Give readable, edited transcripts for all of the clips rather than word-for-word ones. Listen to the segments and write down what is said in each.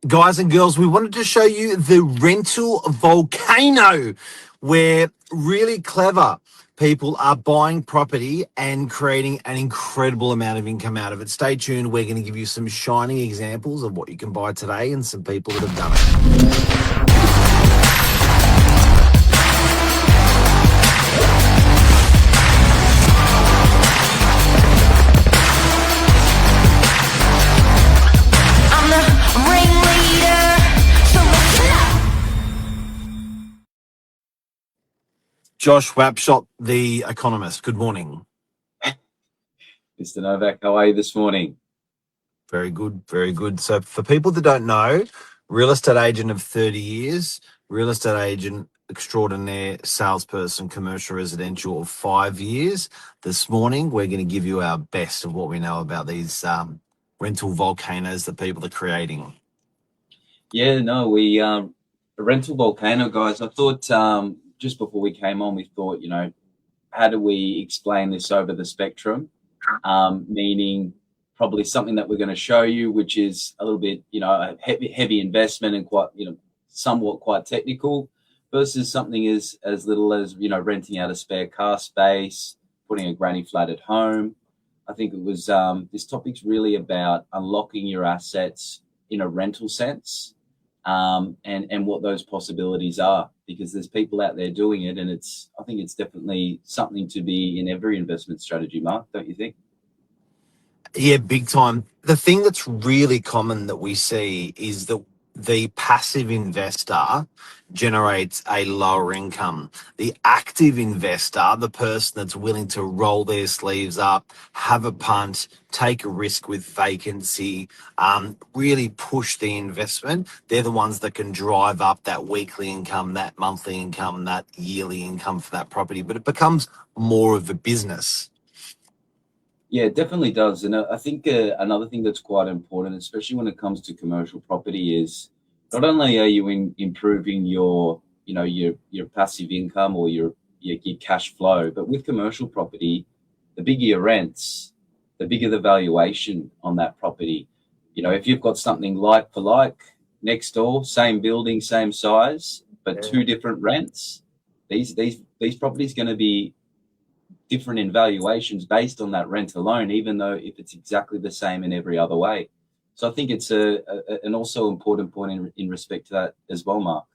Guys and girls, we wanted to show you the Rental Volcano, where really clever people are buying property and creating an incredible amount of income out of it. Stay tuned. We're going to give you some shining examples of what you can buy today and some people that have done it. I'm the ringleader, so listen up. Josh Wapshot, The Economist. Good morning. Mr. Novak, how are you this morning? Very good, very good. So for people that don't know, real estate agent of 30 years, real estate agent extraordinaire, salesperson, commercial residential of 5 years. This morning, we're going to give you our best of what we know about these rental volcanoes that people are creating. Yeah, no, we Rental Volcano guys. I thought just before we came on, we thought, how do we explain this over the spectrum? Meaning probably something that we're going to show you, which is a little bit, a heavy investment and quite, somewhat quite technical, versus something as little as, renting out a spare car space, putting a granny flat at home. I think it was this topic's really about unlocking your assets in a rental sense, and what those possibilities are, because there's people out there doing it, and I think it's definitely something to be in every investment strategy, Mark, don't you think? Yeah, big time. The thing that's really common that we see is that the passive investor generates a lower income. The active investor, the person that's willing to roll their sleeves up, have a punt, take a risk with vacancy, really push the investment, they're the ones that can drive up that weekly income, that monthly income, that yearly income for that property. But it becomes more of a business. Yeah, it definitely does. And I think another thing that's quite important, especially when it comes to commercial property, is not only are you improving your passive income or your cash flow, but with commercial property, the bigger your rents, the bigger the valuation on that property. If you've got something like for like next door, same building, same size, but two different rents, these properties going to be different in valuations based on that rent alone, even though if it's exactly the same in every other way. So I think it's an also important point in respect to that as well, Mark.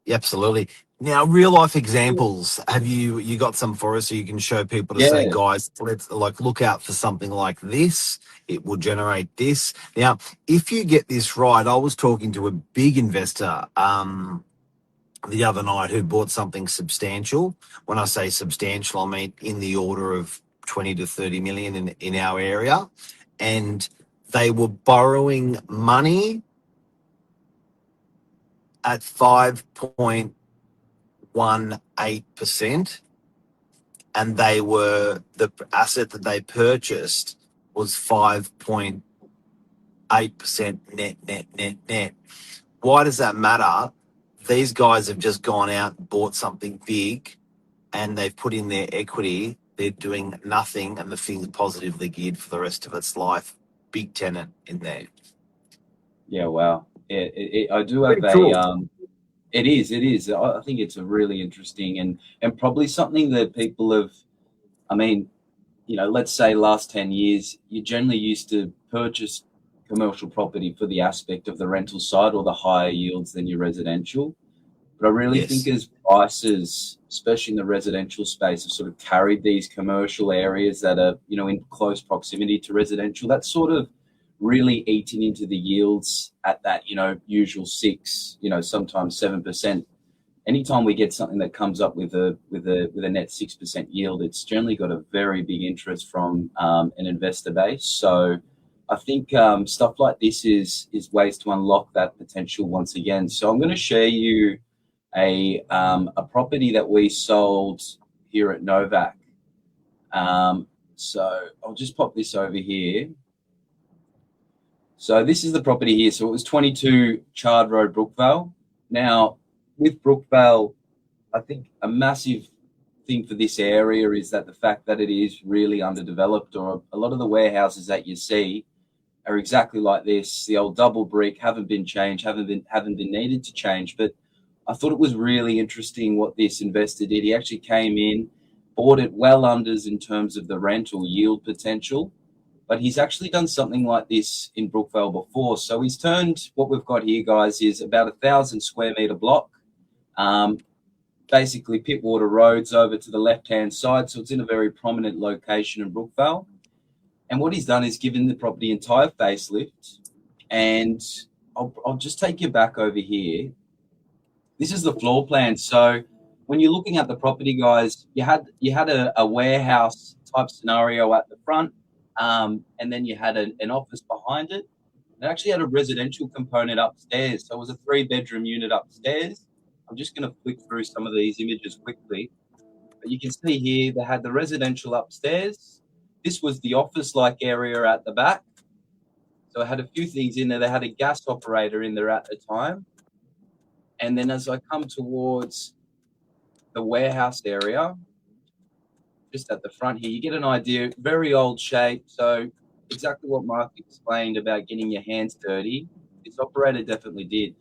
Yeah, absolutely. Now, real life examples. Have you got some for us so you can show people to say, Yeah, guys, let's look out for something like this. It will generate this. Now, if you get this right, I was talking to a big investor the other night who bought something substantial. When I say substantial, I mean in the order of 20 to 30 million in our area. And they were borrowing money at 5.18%. And the asset that they purchased was 5.8% net. Why does that matter? These guys have just gone out and bought something big and they've put in their equity. They're doing nothing and the thing's positively geared for the rest of its life. Big tenant in there. yeah, wow. I do have Pretty cool. it is. I think it's a really interesting and probably something that people have, I mean, let's say last 10 years, you generally used to purchase commercial property for the aspect of the rental side or the higher yields than your residential. But I really think Yes. as prices, especially in the residential space, have sort of carried these commercial areas that are, in close proximity to residential, that's sort of really eating into the yields at that, usual 6, sometimes 7%. Anytime we get something that comes up with a net 6% yield, it's generally got a very big interest from an investor base. So I think stuff like this is ways to unlock that potential once again. So I'm going to share you a property that we sold here at Novak. So I'll just pop this over here. So this is the property here. So it was 22 Chard Road, Brookvale. Now, with Brookvale, I think a massive thing for this area is that the fact that it is really underdeveloped, or a lot of the warehouses that you see are exactly like this. The old double brick haven't been changed, haven't been needed to change. But I thought it was really interesting what this investor did. He actually came in, bought it well unders in terms of the rental yield potential, but he's actually done something like this in Brookvale before. So he's turned what we've got here, guys, is about 1,000 square meter block. Basically Pittwater Road's over to the left-hand side, so it's in a very prominent location in Brookvale. And what he's done is given the property entire facelift. And I'll just take you back over here. This is the floor plan. So when you're looking at the property, guys, you had a warehouse type scenario at the front, and then you had an office behind it. It actually had a residential component upstairs. So it was a 3-bedroom unit upstairs. I'm just going to flick through some of these images quickly. But you can see here they had the residential upstairs. This was the office-like area at the back. So it had a few things in there. They had a gas operator in there at the time. And then as I come towards the warehouse area, just at the front here, you get an idea, very old shape. So exactly what Mark explained about getting your hands dirty, this operator definitely did.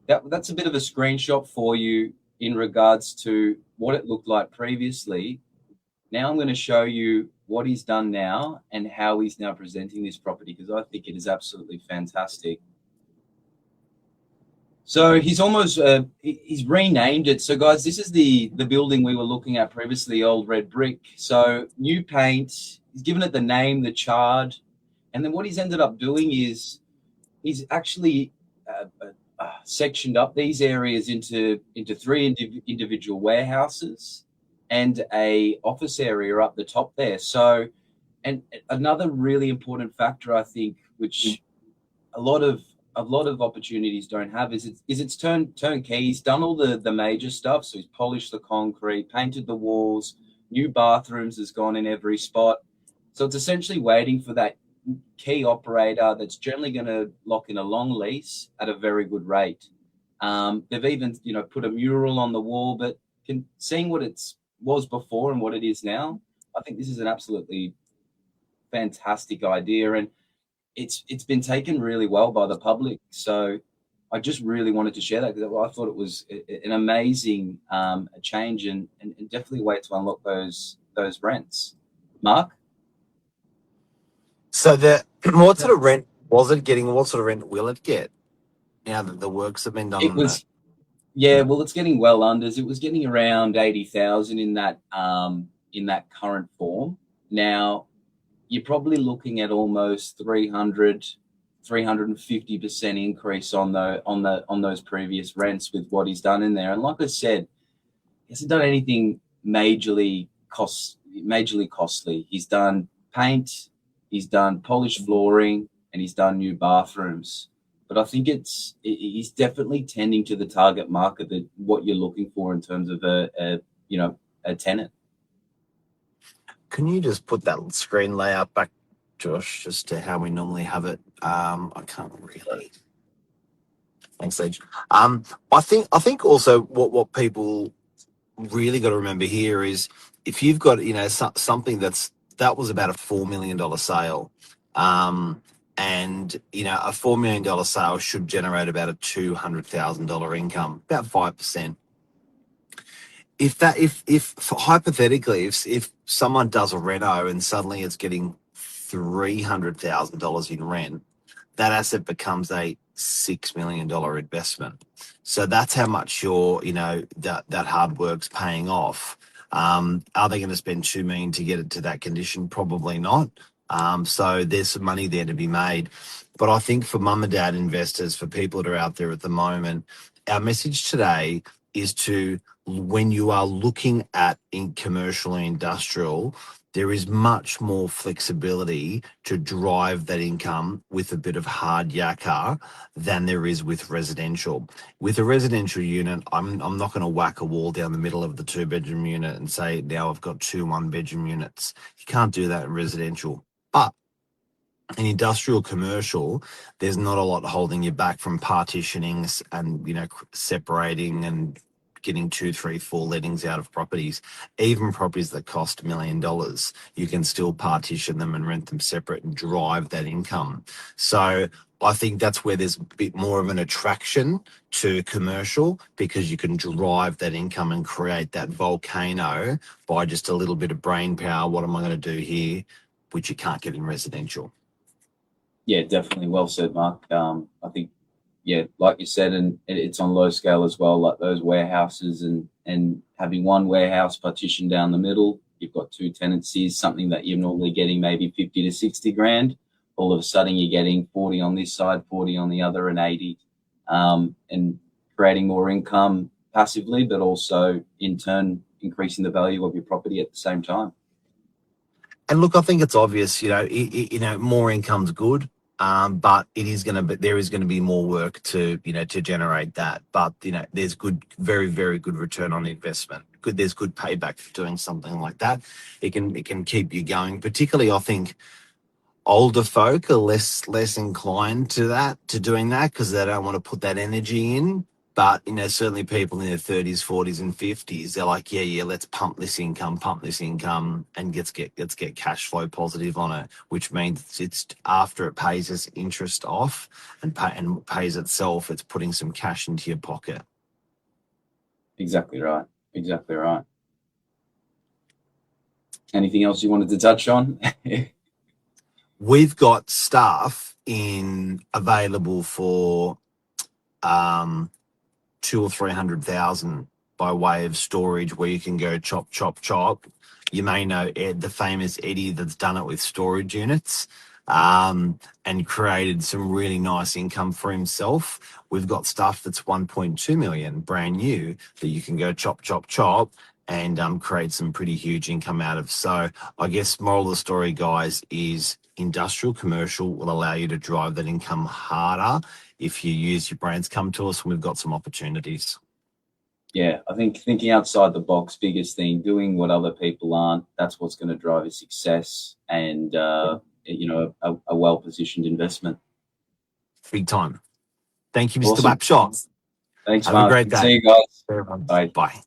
That's a bit of a screenshot for you in regards to what it looked like previously. Now I'm going to show you what he's done now and how he's now presenting this property, because I think it is absolutely fantastic. So he's almost he's renamed it. So guys, this is the building we were looking at previously, old red brick. So new paint. He's given it the name, the charred, and then what he's ended up doing is he's actually sectioned up these areas into 3 individual warehouses and a office area up the top there. So, and another really important factor, I think, which a lot of opportunities don't have, is it's turnkey. He's done all the major stuff. So he's polished the concrete, painted the walls, new bathrooms has gone in every spot. So it's essentially waiting for that key operator that's generally going to lock in a long lease at a very good rate. They've even put a mural on the wall, but seeing what it was before and what it is now, I think this is an absolutely fantastic idea, and it's been taken really well by the public. So I just really wanted to share that because I thought it was an amazing change and definitely a way to unlock those rents. Mark? So what sort of rent was it getting? What sort of rent will it get now that the works have been done? It was, yeah, well, it's getting well unders. It was getting around 80,000 in that current form. Now you're probably looking at almost 350% increase on those previous rents with what he's done in there. And like I said, he hasn't done anything majorly costly. He's done paint, he's done polished flooring, and he's done new bathrooms. But I think he's definitely tending to the target market that what you're looking for in terms of a tenant. Can you just put that screen layout back, Josh, just to how we normally have it? I can't really. Thanks, Sage. I think also what people really got to remember here is if you've got something that was about a $4 million sale, and a $4 million sale should generate about a $200,000 income, about 5%. If hypothetically, if someone does a reno and suddenly it's getting $300,000 in rent, that asset becomes a $6 million investment. So that's how much that hard work's paying off. Are they going to spend $2 million to get it to that condition? Probably not. So there's some money there to be made. But I think for mum and dad investors, for people that are out there at the moment, our message today is to, when you are looking at in commercial and industrial, there is much more flexibility to drive that income with a bit of hard yakka than there is with residential. With a residential unit, I'm not going to whack a wall down the middle of the 2-bedroom unit and say, now I've got 2 1-bedroom units. You can't do that in residential. But in industrial commercial, there's not a lot holding you back from partitioning and separating and getting 2, 3, 4 lettings out of properties. Even properties that cost $1 million, you can still partition them and rent them separate and drive that income. So I think that's where there's a bit more of an attraction to commercial, because you can drive that income and create that volcano by just a little bit of brain power. What am I going to do here, which you can't get in residential? Yeah, definitely. Well said, Mark. I think, yeah, like you said, and it's on low scale as well, like those warehouses and having one warehouse partitioned down the middle. You've got 2 tenancies, something that you're normally getting maybe 50 to 60 grand. All of a sudden you're getting 40 on this side, 40 on the other, and 80, and creating more income passively, but also in turn increasing the value of your property at the same time. And look, I think it's obvious, more income's good, but there is going to be more work to generate that. But, there's very, very good return on investment. There's good payback for doing something like that. It can keep you going. Particularly, I think older folk are less inclined to doing that, because they don't want to put that energy in. But, certainly people in their 30s, 40s and 50s, they're like, yeah, let's pump this income, and let's get cash flow positive on it, which means it's after it pays its interest off and pays itself, it's putting some cash into your pocket. Exactly right. Exactly right. Anything else you wanted to touch on? We've got stuff available for 200,000 or 300,000 by way of storage, where you can go chop, chop, chop. You may know Ed, the famous Eddie, that's done it with storage units, and created some really nice income for himself. We've got stuff that's 1.2 million brand new that you can go chop, chop, chop and create some pretty huge income out of. So I guess moral of the story, guys, is industrial commercial will allow you to drive that income harder if you use your brains. Come to us and we've got some opportunities. Yeah, I think thinking outside the box, biggest thing, doing what other people aren't, that's what's going to drive your success and, a well-positioned investment. Big time. Thank you, Mr. Awesome. Wapshot. Thanks, Have Mark. a great day. See you guys. Bye. Bye.